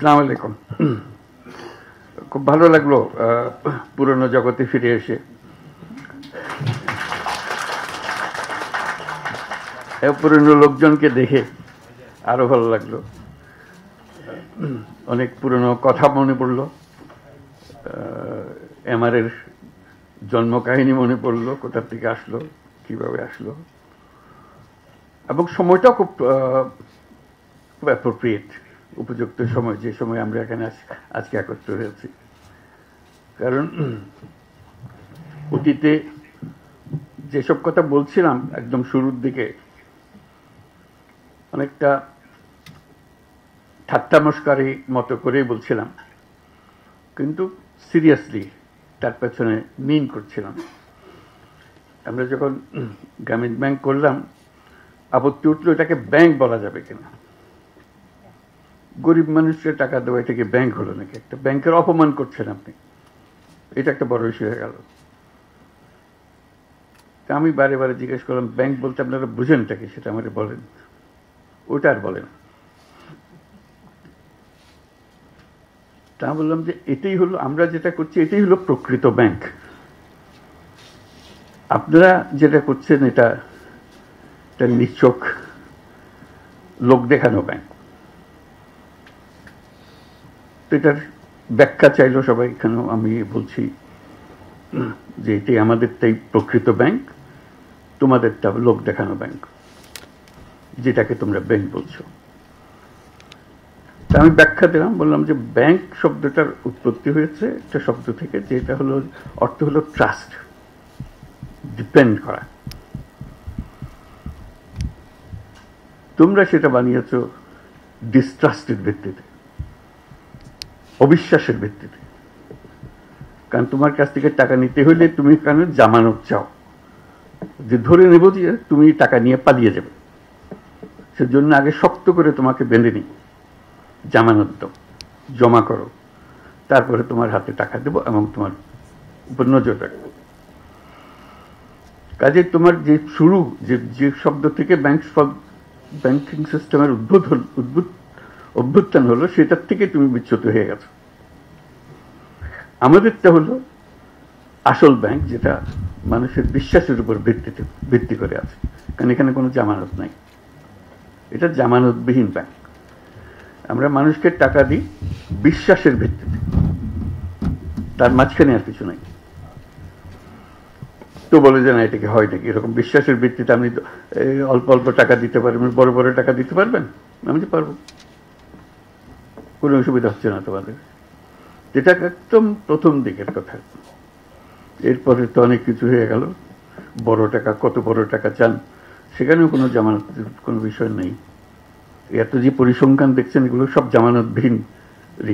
আসসালামু আলাইকুম। খুব ভালো লাগলো পুরনো জগতে ফিরে এসে। পুরনো লোকজনকে দেখে আরো ভালো লাগলো। অনেক পুরনো কথা মনে পড়লো। এমআরের জন্ম কাহিনী মনে পড়লো, কোথা থেকে আসলো, কিভাবে আসলো, এবং সময়টাও খুব অ্যাপ্রোপ্রিয়েট, উপযুক্ত সময়, যে সময় আমরা এখানে আজকে একত্র হয়েছি। কারণ অতীতে যেসব কথা বলছিলাম একদম শুরুর দিকে, অনেকটা ঠাট্টা মস্কারি মতো করেই বলছিলাম, কিন্তু সিরিয়াসলি তার পেছনে মিন করছিলাম। আমরা যখন গ্রামীণ ব্যাংক করলাম, আপত্তি উঠলো এটাকে ব্যাংক বলা যাবে কিনা। গরিব মানুষের টাকা দেওয়া, এটাকে ব্যাংক হলো নাকি? একটা ব্যাংকের অপমান করছেন আপনি, এটা একটা বড় ইস্যু হয়ে গেল। তা আমি বারে বারে জিজ্ঞেস করলাম, ব্যাংক বলতে আপনারা বুঝেনটা কি, সেটা আমাকে বলেন। ওটা আর বলেন। তা বললাম যে এটাই হলো, আমরা যেটা করছি এটাই হলো প্রকৃত ব্যাংক। আপনারা যেটা করছেন এটা নিছক লোক দেখানো ব্যাংক। তো এটার ব্যাখ্যা চাইলো সবাই, এখানেও আমি বলছি যে এটাই আমাদেরটাই প্রকৃত ব্যাংক, তোমাদেরটা লোক দেখানো ব্যাংক, যেটাকে তোমরা ব্যাংক বলছো। তা আমি ব্যাখ্যা দিলাম, বললাম যে ব্যাংক শব্দটার উৎপত্তি হয়েছে একটা শব্দ থেকে, যেটা হলো অর্থ হলো ট্রাস্ট, ডিপেন্ড করা। তোমরা সেটা বানিয়েছো ডিস্ট্রাস্টের ভিত্তিতে, অবিশ্বাসের ভিত্তিতে। কারণ তোমার কাছ থেকে টাকা নিতে হইলে তুমি কেন জামানত চাও, যে ধরে নেব যে তুমি টাকা নিয়ে পালিয়ে যাবে, সেজন্য আগে শক্ত করে তোমাকে বেঁধে নিই, জামানত দাও, জমা করো, তারপরে তোমার হাতে টাকা দেবো এবং তোমার উপর নজর রাখবো। কাজে তোমার যে শুরু, যে শব্দ থেকে ব্যাংকিং সিস্টেমের অভ্যুত্থান হলো, সেটার থেকে তুমি বিচ্যুত হয়ে গেছো। আমাদেরটা হলো আসল ব্যাংক, যেটা মানুষের বিশ্বাসের উপর ভিত্তি করে আছে। কারণ এখানে কোনো জামানত নাই, এটা জামানতবিহীন ব্যাংক। আমরা মানুষকে টাকা দিই বিশ্বাসের ভিত্তিতে, তার মাঝখানে আর কিছু নাই। তো বলে যে না, এটাকে হয় নাকি এরকম বিশ্বাসের ভিত্তিতে আপনি অল্প অল্প টাকা দিতে পারবেন, বড় বড় টাকা দিতে পারবেন? আমি যে পারবো, কোনো অসুবিধা হচ্ছে না তোমাদের। যেটা একদম প্রথম দিকের কথা। এরপরে তো অনেক কিছু হয়ে গেল। বড় টাকা, কত বড় টাকা চান, সেখানেও কোনো জামানতের কোনো বিষয় নেই। এত যে পরিসংখ্যান দেখছেন, এগুলো সব জামানতবিহীন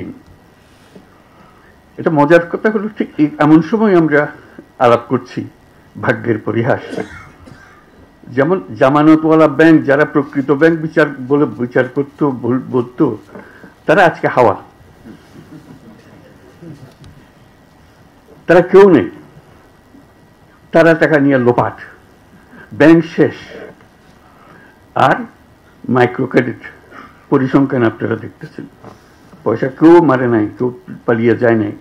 ঋণ। এটা মজার কথা হলো, ঠিক এমন সময় আমরা আলাপ করছি ভাগ্যের পরিহাস। যেমন জামানতওয়ালা ব্যাংক, যারা প্রকৃত ব্যাংক বিচার করতো, বলতো, তারা আজকে হাওয়া, তারা কেউ নেই, তারা টাকা নিয়ে লোপাট, ব্যাংক শেষ। আর মাইক্রো ক্রেডিট পরিসংখ্যান আপনারা দেখতেছেন, পয়সা কেউ মারে নাই, কেউ পালিয়ে যায় নাই,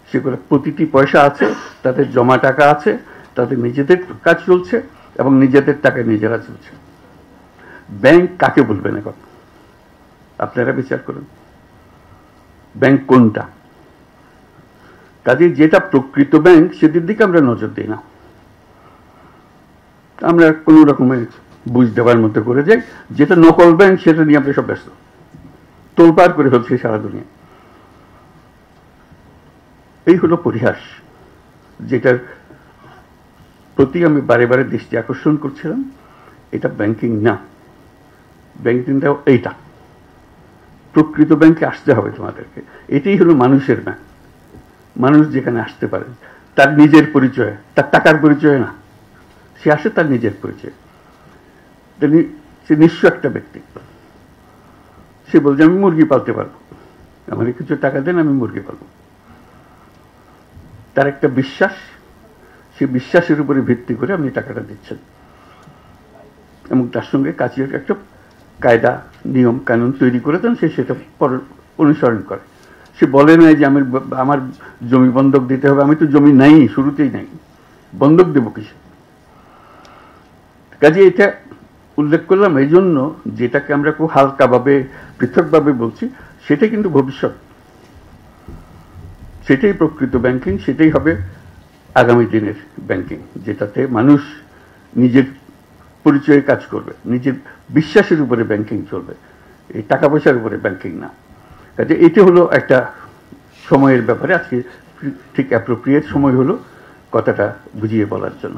সেগুলো প্রতিটি পয়সা আছে, তাদের জমা টাকা আছে, তাদের নিজেদের কাজ চলছে এবং নিজেদের টাকায় নিজেরা চলছে। ব্যাংক কাকে বলবেন এখন? আপনারা বিচার করুন, ব্যাংক কোনটা? কাজে যেটা প্রকৃত ব্যাংক, সেটির দিকে আমরা নজর দিই না। আমরা কোন রকমের বুঝ দেওয়ার মতো করে যাই। যেটা নকল ব্যাংক, সেটা নিয়ে আমরা সব ব্যস্ত, তোলপাড় করে ফেলছি সারা দুনিয়া। এই হলো পরিহাস, যেটার প্রতি আমি বারে বারে দৃষ্টি আকর্ষণ করছিলাম। এটা ব্যাংকিং না, ব্যাংকিংটা এইটা। প্রকৃত ব্যাংকে আসতে হবে তোমাদেরকে। এটাই হলো মানুষের ব্যাংক। মানুষ যেখানে আসতে পারে, তার নিজের পরিচয়, তার টাকার পরিচয় না, সে আসে তার নিজের পরিচয়। সে নিঃস্ব একটা ব্যক্তি, সে বলছে আমি মুরগি পালতে পারবো, আমার কিছু টাকা দেন, আমি মুরগি পালবো। তার একটা বিশ্বাস, সে বিশ্বাসের উপরে ভিত্তি করে আপনি টাকাটা দিচ্ছেন, এবং তার সঙ্গে কাজের একটা কায়দা নিয়ম কানুন তৈরি করে দেন, সে সেটা অনুসরণ করে। সে বলে নাই যে আমার জমি বন্ধক দিতে হবে, আমি তো জমি নাই, শুরুতেই নাই, বন্ধক দেব কিসে? কাজে এটা উল্লেখ করলাম এই জন্য, যেটাকে আমরা খুব হালকাভাবে পৃথকভাবে বলছি, সেটা কিন্তু ভবিষ্যৎ, সেটাই প্রকৃত ব্যাংকিং, সেটাই হবে আগামী দিনের ব্যাংকিং, যেটাতে মানুষ নিজের পরিচয়ে কাজ করবে, নিজের বিশ্বাসের উপরে ব্যাংকিং চলবে, এই টাকা পয়সার উপরে ব্যাংকিং না। কাজে এটা হলো একটা সময়ের ব্যাপারে, আজকে ঠিক অ্যাপ্রোপ্রিয়েট সময় হলো কথাটা বুঝিয়ে বলার জন্য।